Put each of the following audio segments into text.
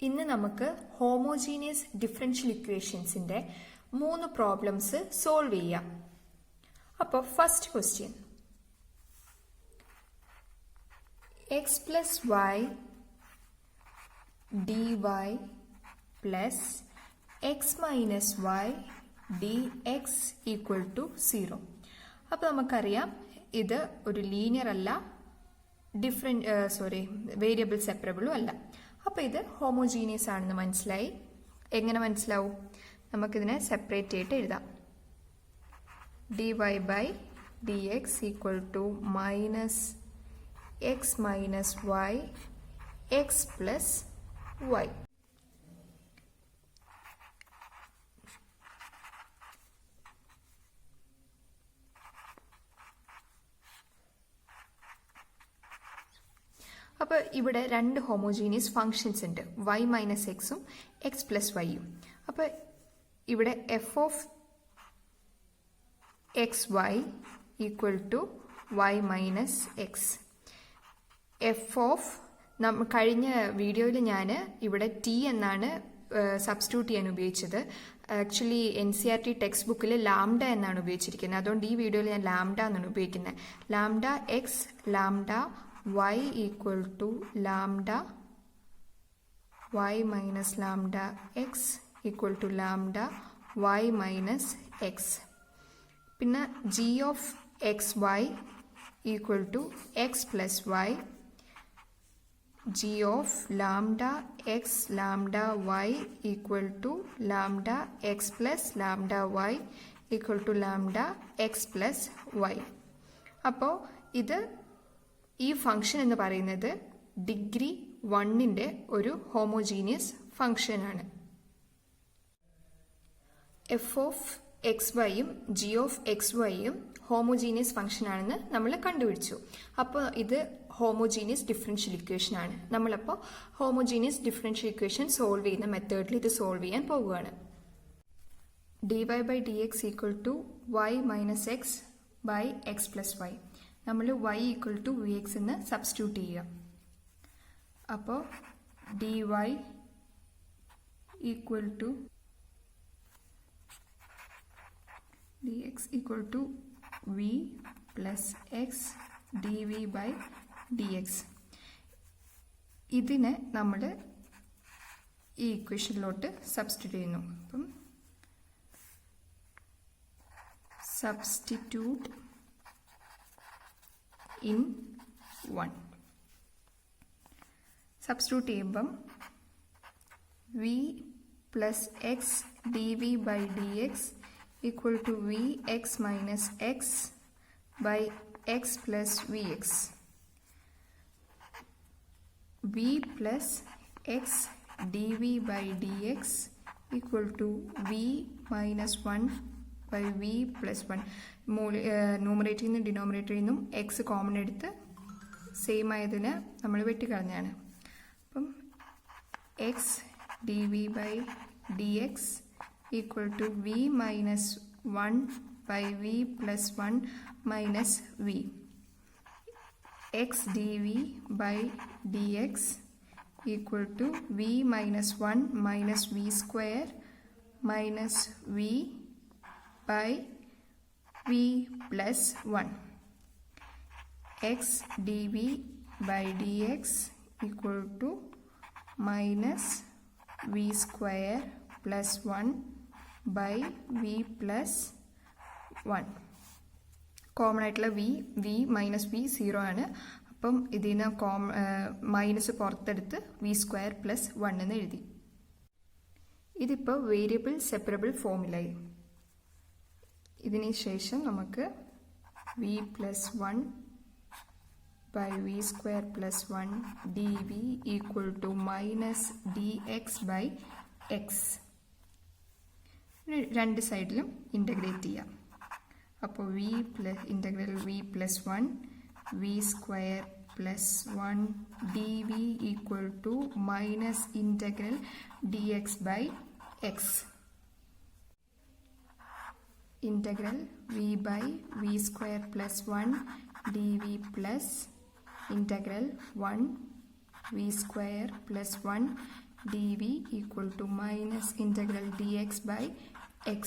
ഇന്ന് നമുക്ക് homogeneous differential ഇക്വേഷൻസിന്റെ 3 പ്രോബ്ലംസ് സോൾവ് ചെയ്യാം. അപ്പോൾ first question, x plus y d y plus x minus y d x equal to 0. അപ്പോൾ നമുക്കറിയാം ഇത് ഒരു ലീനിയർ അല്ല, വേരിയബിൾ സെപ്പറബിളും അല്ല. അപ്പോൾ ഇത് ഹോമോജീനിയസ് ആണെന്ന് മനസ്സിലായി. എങ്ങനെ മനസ്സിലാവും? നമുക്കിതിനെ സെപ്പറേറ്റ് ചെയ്തിട്ട് എഴുതാം. D y by d x equal to minus x minus y x plus y. അപ്പോൾ ഇവിടെ രണ്ട് ഹോമോജീനിയസ് ഫങ്ഷൻസ് ഉണ്ട്, വൈ മൈനസ് എക്സും എക്സ് പ്ലസ് വൈയും. അപ്പോൾ ഇവിടെ f of x y equal to y minus x. F of കഴിഞ്ഞ വീഡിയോയിൽ ഞാൻ ഇവിടെ ടി എന്നാണ് സബ്സ്റ്റിറ്റ്യൂട്ട് ചെയ്യാൻ ഉപയോഗിച്ചത്. ആക്ച്വലി NCERT ടെക്സ്റ്റ് ബുക്കിൽ ലാംഡ എന്നാണ് ഉപയോഗിച്ചിരിക്കുന്നത്. അതുകൊണ്ട് ഈ വീഡിയോയിൽ ഞാൻ ലാംഡ എന്നാണ് ഉപയോഗിക്കുന്നത്. Lambda x lambda y equal to lambda y minus lambda x equal to lambda y minus x. പിന്നെ g of xy equal to x plus y, g of lambda x lambda y equal to lambda x plus lambda y equal to lambda x plus y. അപ്പോൾ ഇത് ഈ function എന്ന് പറയുന്നത് degree 1ന്റെ ഒരു homogeneous ഫംഗ്ഷനാണ്. F of X വൈയും G of X വൈയും homogeneous function ആണെന്ന് നമ്മൾ കണ്ടുപിടിച്ചു. അപ്പോൾ ഇത് ഹോമോജീനിയസ് ഡിഫറൻഷ്യൽ ഇക്വേഷൻ ആണ്. നമ്മളപ്പോൾ ഹോമോജീനിയസ് ഡിഫറൻഷ്യൽ ഇക്വേഷൻ സോൾവ് ചെയ്യുന്ന മെത്തേഡിൽ ഇത് സോൾവ് ചെയ്യാൻ പോവുകയാണ്. D y by d x equal to y minus x by x plus y. നമ്മൾ y equal to v x എന്ന് സബ്സ്റ്റിറ്റ്യൂട്ട് ചെയ്യുക. അപ്പോൾ d y equal to d x equal to v plus x d v by d x. ഇതിനെ നമ്മൾ ഈ ഇക്വേഷനിലോട്ട് substitute ചെയ്യുന്നു. അപ്പം സബ്സ്റ്റിറ്റ്യൂട്ട് in 1. സബ്സ്റ്റിറ്റ്യൂട്ട് ചെയ്യുമ്പം v plus x d v by d x equal to v x minus x by x plus v x. V plus x d v by d x equal to v minus 1 by v plus 1. ന്യൂമറേറ്ററിൽ നിന്നും ഡിനോമിനേറ്ററിൽ നിന്നും X common എടുത്ത് same ആയതിന് നമ്മൾ വെട്ടിക്കളഞ്ഞാണ്. അപ്പം x d v by d x equal to v minus 1 by v plus 1 minus v. X d v by d x equal to v minus 1 minus v square minus v by v plus 1. x dv by dx equal to minus v square plus 1 by v plus 1. Common ആയിട്ടുള്ള v minus v 0 ആണ്. അപ്പം ഇതിന് minus പുറത്തെടുത്ത് v square plus 1 എന്ന് എഴുതി. ഇതിപ്പോൾ variable separable ഫോമിലായി. ഇതിന് ശേഷം നമുക്ക് v plus 1 by v square plus 1 d v equal to minus d x by x. രണ്ട് സൈഡിലും ഇൻ്റഗ്രേറ്റ് ചെയ്യാം. അപ്പോൾ v plus integral v plus 1 v square plus 1 d v equal to minus integral d x by x. integral v by v square plus 1 dv plus integral 1 v square plus 1 dv equal to minus integral dx by x.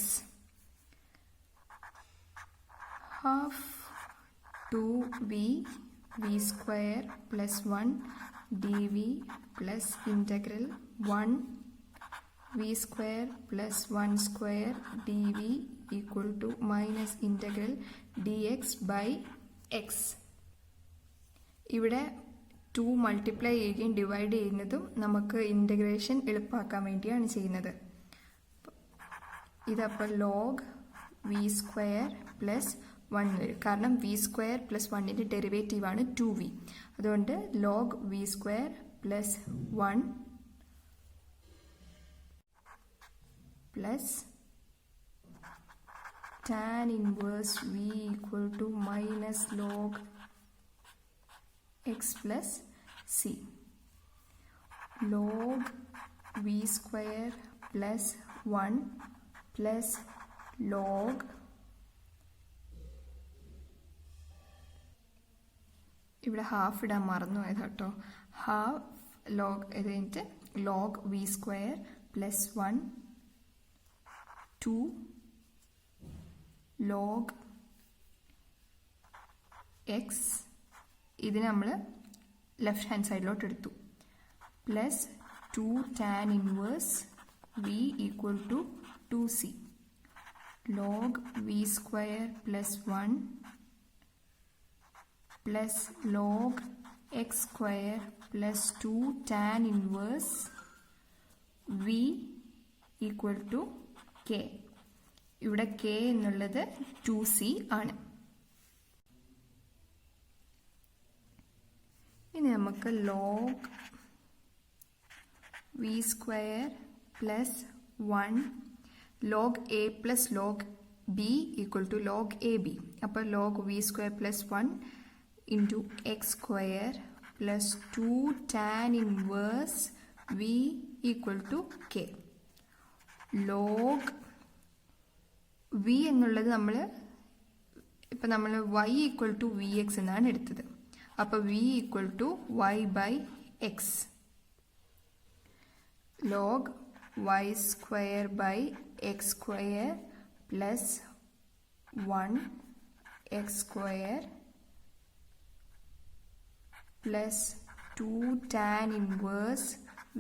Half 2v v square plus 1 dv plus integral 1 v square plus 1 square dv equal to minus integral dx by x. ഇവിടെ 2 multiply ചെയ്യുകയും divide ചെയ്യുന്നതും നമുക്ക് integration എളുപ്പമാക്കാൻ വേണ്ടിയാണ് ചെയ്യുന്നത്. ഇതപ്പോൾ log v square plus 1 വരും. കാരണം വി സ്ക്വയർ പ്ലസ് 1ൻ്റെ ഡെറിവേറ്റീവാണ് 2v. അതുകൊണ്ട് log v square plus 1 plus tan inverse v equal to minus log x plus c. Log v square plus 1 plus log ഇവിടെ ഹാഫ് ഇടാൻ മറന്നു പോയത് കേട്ടോ. ഹാഫ് ലോഗ് ഇത് കഴിഞ്ഞിട്ട് log v square plus 1 2 log x, ഇതിന് നമ്മൾ ലെഫ്റ്റ് ഹാൻഡ് സൈഡിലോട്ട് എടുത്തു, plus 2 tan inverse v equal to 2c. Log v square plus 1 plus log x square plus 2 tan inverse v equal to k. ഇവിടെ k എന്നുള്ളത് 2c ആണ്. ഇനി നമുക്ക് log v square plus 1 log a plus log b equal to log ab. അപ്പോൾ log v square plus 1 into x square plus 2 tan inverse v equal to k. log v എന്നുള്ളത് ഇപ്പം നമ്മൾ y equal to vx എന്നാണ് എടുത്തത്. അപ്പോൾ v equal to y by x. log y square by x square plus 1 x square plus 2 tan inverse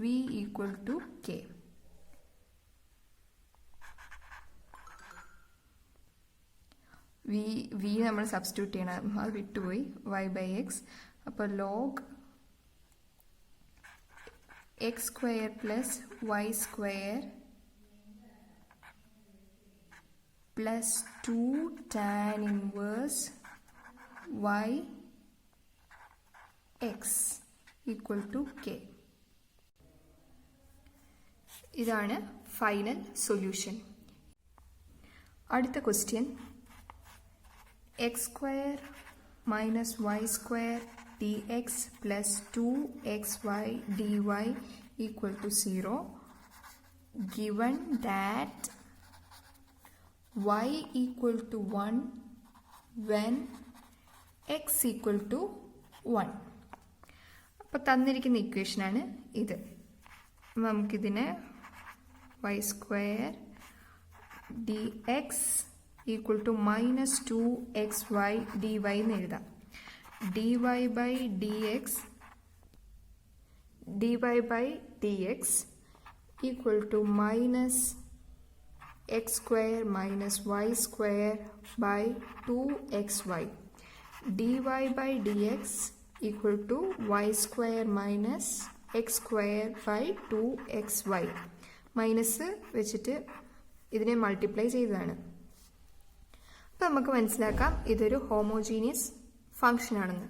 v equal to k. v നമ്മൾ substitute ചെയ്യണം, അത് വിട്ടുപോയി. y by x. അപ്പോൾ log x square plus y square plus 2 tan inverse y x equal to k. ഇതാണ് final solution. അടുത്ത question, x square minus y square d x plus 2xy dy equal to 0 given that y equal to 1 when x equal to 1. അപ്പോൾ തന്നിരിക്കുന്ന ഇക്വേഷനാണ് ഇത്. നമുക്കിതിനെ y square d x equal to minus 2xy dy എന്ന് എഴുതാം. dy by dx equal to minus x square minus y square by 2xy. dy by dx equal to y square minus x square by 2xy. Minus വെച്ചിട്ട് ഇതിനെ multiply ചെയ്തതാണ്. അപ്പം നമുക്ക് മനസ്സിലാക്കാം ഇതൊരു homogeneous function ആണെന്ന്.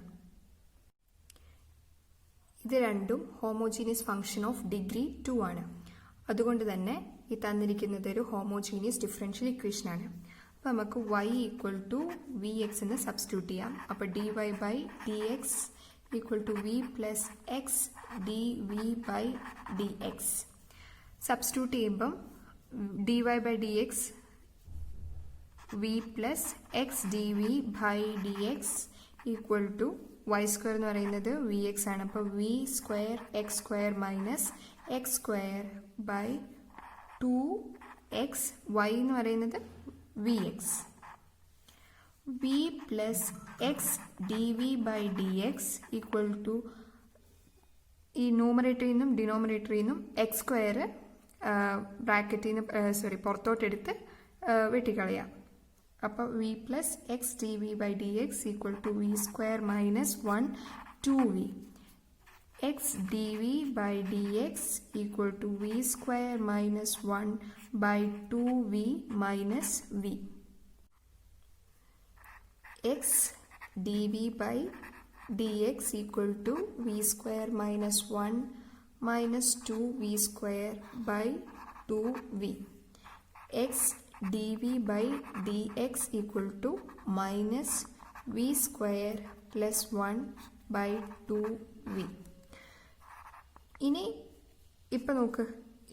ഇത് രണ്ടും ഹോമോജീനിയസ് ഫംഗ്ഷൻ ഓഫ് ഡിഗ്രി 2 ആണ്. അതുകൊണ്ട് തന്നെ ഈ തന്നിരിക്കുന്നത് ഒരു ഹോമോജീനിയസ് ഡിഫറൻഷ്യൽ ഇക്വേഷൻ ആണ്. അപ്പോൾ നമുക്ക് y equal to v x എന്ന് സബ്സ്റ്റിറ്റ്യൂട്ട് ചെയ്യാം. അപ്പോൾ dy by dx equal to v plus x dv by dx. Substitute ചെയ്യുമ്പം dy by dx v plus x dv by dx equal to y square എന്ന് പറയുന്നത് v x ആണ്. അപ്പോൾ v square x square minus x square by 2x, y എന്ന് പറയുന്നത് v x. V plus x d v by d x equal to ഈ ന്യൂമറേറ്ററിൽ നിന്നും ഡിനോമിനേറ്ററിൽ നിന്നും എക്സ് സ്ക്വയർ ബ്രാക്കറ്റിൽ നിന്ന് പുറത്തോട്ടെടുത്ത് വെട്ടിക്കളയാം. അപ്പോൾ v plus x d v by d x equal to v square minus 1 2v. X d v by d x equal to v square minus 1 by 2v minus v. X d v by dx equal to v square minus 1 minus 2v square by 2v. x dv by dx equal to minus v square plus 1 by 2v. ഇനി ഇപ്പം നോക്ക്,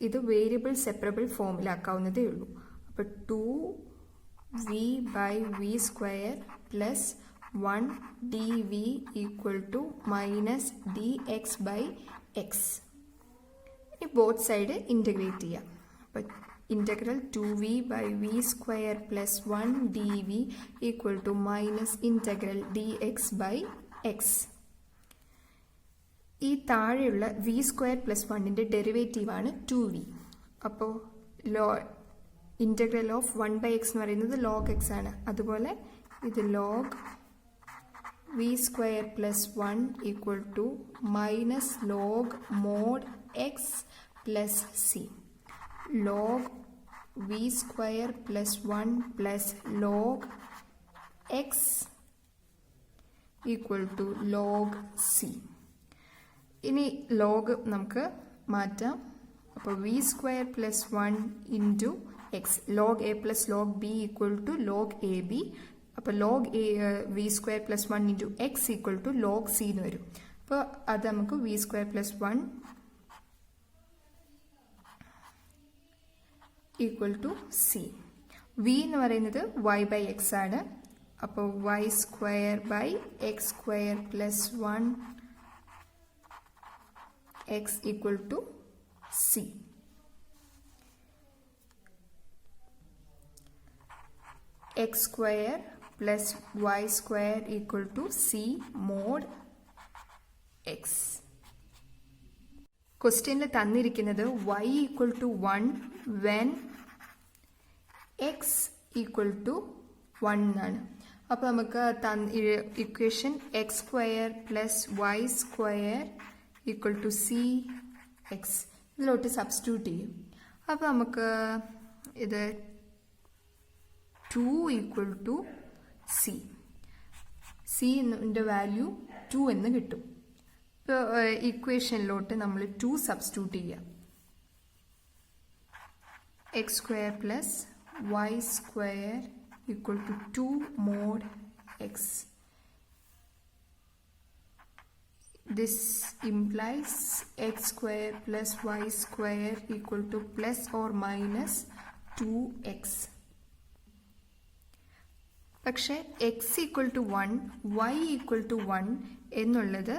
ഇത് variable separable ഫോമിലാക്കാവുന്നതേ ഉള്ളൂ. അപ്പോൾ 2v by v square plus 1 dv equal to minus dx by x. ഇനി both side integrate ചെയ്യാം. അപ്പോൾ integral 2v by v square plus 1 dv equal to minus integral dx by x. ഈ താഴെയുള്ള v square plus 1ൻ്റെ ഡെറിവേറ്റീവാണ് 2v. അപ്പോൾ integral of 1 by x എന്ന് പറയുന്നത് log x ആണ്. അതുപോലെ ഇത് log v square plus 1 equal to minus log mod x plus c. log v square plus 1 plus log x equal to log c. ഇനി log നമുക്ക് മാറ്റാം. അപ്പോൾ v square plus 1 into x, log a plus log b equal to log ab. അപ്പോൾ log v square plus 1 into x equal to log c എന്ന് വരും. അപ്പോൾ അത് നമുക്ക് v square plus 1 equal to c. V എന്ന് പറയുന്നത് y by x ആണ്. അപ്പോൾ y square by x square plus 1 x equal to c. X square plus y square equal to c mod x. ക്വസ്റ്റ്യനിൽ തന്നിരിക്കുന്നത് y equal to 1 when x equal to 1 എന്നാണ്. അപ്പോൾ നമുക്ക് equation x square plus y square equal to c x ഇതിലോട്ട് substitute ചെയ്യും. അപ്പോൾ നമുക്ക് ഇത് 2 ഈക്വൽ ടു സി, സി എന്നതിൻ്റെ വാല്യൂ 2 എന്ന് കിട്ടും. ഇപ്പോൾ ഇക്വേഷനിലോട്ട് നമ്മൾ 2 സബ്സ്റ്റിറ്റ്യൂട്ട് ചെയ്യാം. X square plus y square equal to 2 mod x. This implies x square plus y square equal to plus or minus 2x. പക്ഷേ x equal to 1 y equal to 1 എന്നുള്ളത്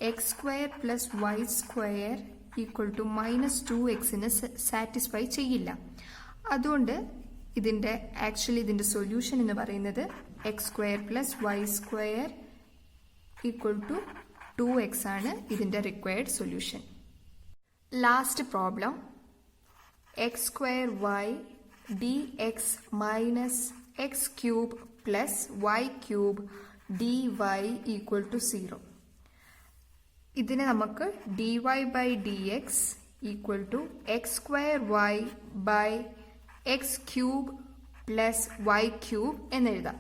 x square plus y square equal to minus 2xന് satisfy ചെയ്യില്ല. അതുകൊണ്ട് ഇതിൻ്റെ solution എന്ന് പറയുന്നത് x square plus y square equal to 2x ആണ് ഇതിൻ്റെ required solution. Last problem x square y d x minus x cube plus y cube d y equal to 0. ഇതിനെ നമുക്ക് d y by d x equal to x square y by x cube plus y cube എന്നെഴുതാം.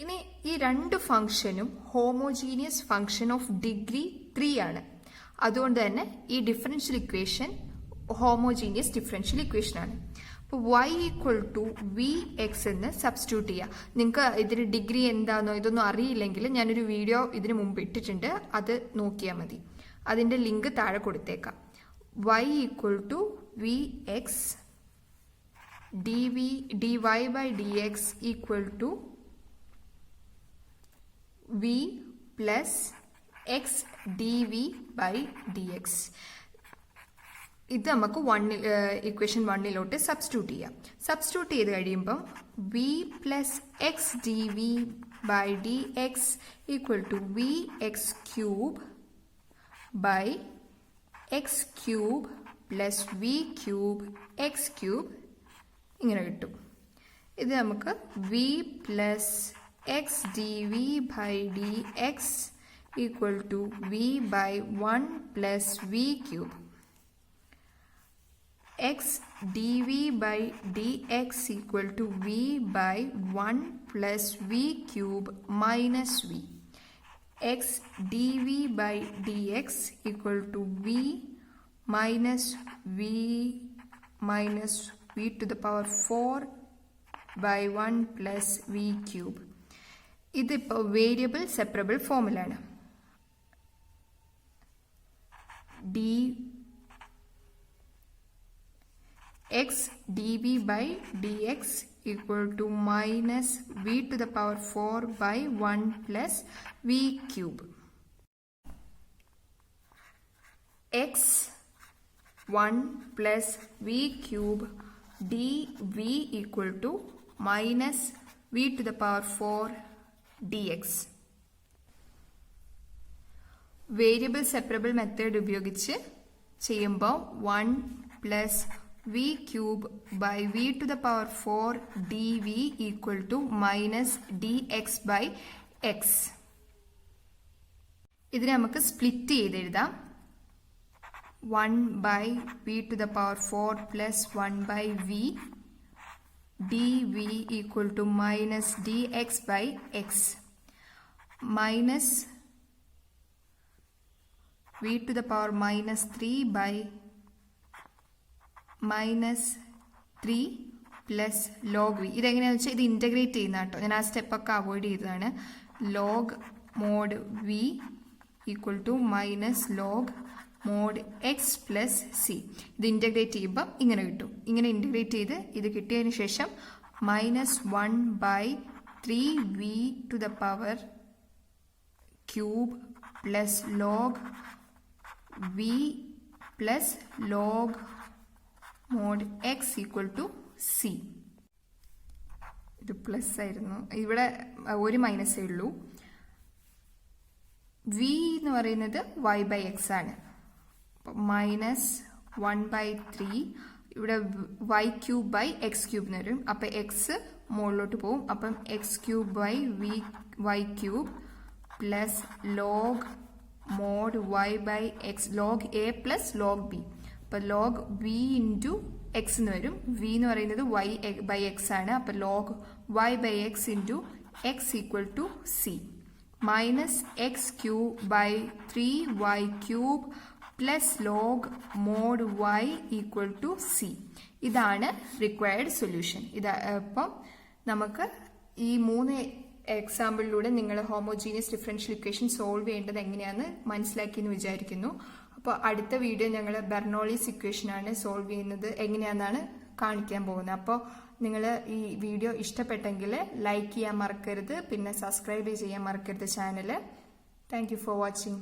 ഇനി ഈ രണ്ട് ഫംഗ്ഷനും homogeneous function of degree 3 ആണ്. അതുകൊണ്ട് തന്നെ ഈ differential equation homogeneous differential equation ആണ്. അപ്പോൾ y equal to v x എന്ന് സബ്സ്റ്റിറ്റ്യൂട്ട് ചെയ്യുക. നിങ്ങൾക്ക് ഇതിന് ഡിഗ്രി എന്താണെന്നോ ഇതൊന്നും അറിയില്ലെങ്കിൽ ഞാനൊരു വീഡിയോ ഇതിന് മുമ്പ് ഇട്ടിട്ടുണ്ട്, അത് നോക്കിയാൽ മതി. അതിൻ്റെ ലിങ്ക് താഴെ കൊടുത്തേക്കാം. Y equal to v x d y by d x equal to v plus x d v by d x. ഇത് നമുക്ക് ഇക്വേഷൻ 1 സബ്സ്റ്റിറ്റ്യൂട്ട് ചെയ്യാം. സബ്സ്റ്റിറ്റ്യൂട്ട് ചെയ്ത് കഴിയുമ്പം v plus x d v by d x equal to v x cube by x cube plus v cube x cube ഇങ്ങനെ കിട്ടും. ഇത് നമുക്ക് v plus x d v by d x equal to v by 1 plus v cube x dv by dx equal to v by 1 plus v cube minus v. x dv by dx equal to v minus v minus v to the power 4 by 1 plus v cube. ഇതിപ്പോൾ variable separable ഫോമിലാണ്. x dv by dx equal to minus v to the power 4 by 1 plus v cube. x 1 plus v cube dv equal to minus v to the power 4 dx. Variable separable method ഉപയോഗിച്ച് ചെയ്യുമ്പോൾ 1 plus v cube by v to the power 4 dv equal to minus dx by x. ഇതിനെ നമുക്ക് split ചെയ്ത് എഴുതാം. 1 by v to the power 4 plus 1 by v dv equal to minus dx by x minus v to the power minus 3 by minus 3 plus log V. ഇതെങ്ങനെയാണെന്ന് വെച്ചാൽ ഇത് integrate ചെയ്യുന്ന കേട്ടോ, ഞാൻ ആ സ്റ്റെപ്പൊക്കെ അവോയ്ഡ് ചെയ്തതാണ്. Log mod V equal to minus log mod X plus C. ഇത് ഇൻറ്റഗ്രേറ്റ് ചെയ്യുമ്പോൾ ഇങ്ങനെ കിട്ടും. ഇങ്ങനെ ഇൻറ്റഗ്രേറ്റ് ചെയ്ത് ഇത് കിട്ടിയതിന് ശേഷം minus 1 by 3 V to the power cube plus log V plus log mod X equal to C. ഇത് പ്ലസ് ആയിരുന്നു, ഇവിടെ ഒരു മൈനസേ ഉള്ളൂ. വി എന്ന് പറയുന്നത് വൈ ബൈ എക്സ് ആണ്. മൈനസ് 1 ബൈ 3 ഇവിടെ y cube by x cube എന്ന് വരും. അപ്പം എക്സ് മുകളിലോട്ട് പോവും. അപ്പം x cube by y cube plus log mod y by x log a plus log b. അപ്പോൾ ലോഗ് വി ഇൻറ്റു എക്സ് എന്ന് വരും. വി എന്ന് പറയുന്നത് വൈ ബൈ എക്സ് ആണ്. അപ്പോൾ log y by x into x equal to c minus x cube by 3 y cube plus log mod y equal to c. ഇതാണ് required solution. ഇപ്പം നമുക്ക് ഈ 3 എക്സാമ്പിളിലൂടെ നിങ്ങൾ ഹോമോജീനിയസ് ഡിഫറൻഷ്യൽ ഇക്വേഷൻ സോൾവ് ചെയ്യേണ്ടത് എങ്ങനെയാണെന്ന് മനസ്സിലാക്കിയെന്ന് വിചാരിക്കുന്നു. അപ്പോൾ അടുത്ത വീഡിയോ ഞങ്ങൾ ബെർണോളിസ് ഇക്വേഷനാണ് സോൾവ് ചെയ്യുന്നത് എങ്ങനെയാണെന്നാണ് കാണിക്കാൻ പോകുന്നത്. അപ്പോൾ നിങ്ങൾ ഈ വീഡിയോ ഇഷ്ടപ്പെട്ടെങ്കിൽ ലൈക്ക് ചെയ്യാൻ മറക്കരുത്, പിന്നെ സബ്സ്ക്രൈബ് ചെയ്യാൻ മറക്കരുത് channel. Thank you for watching.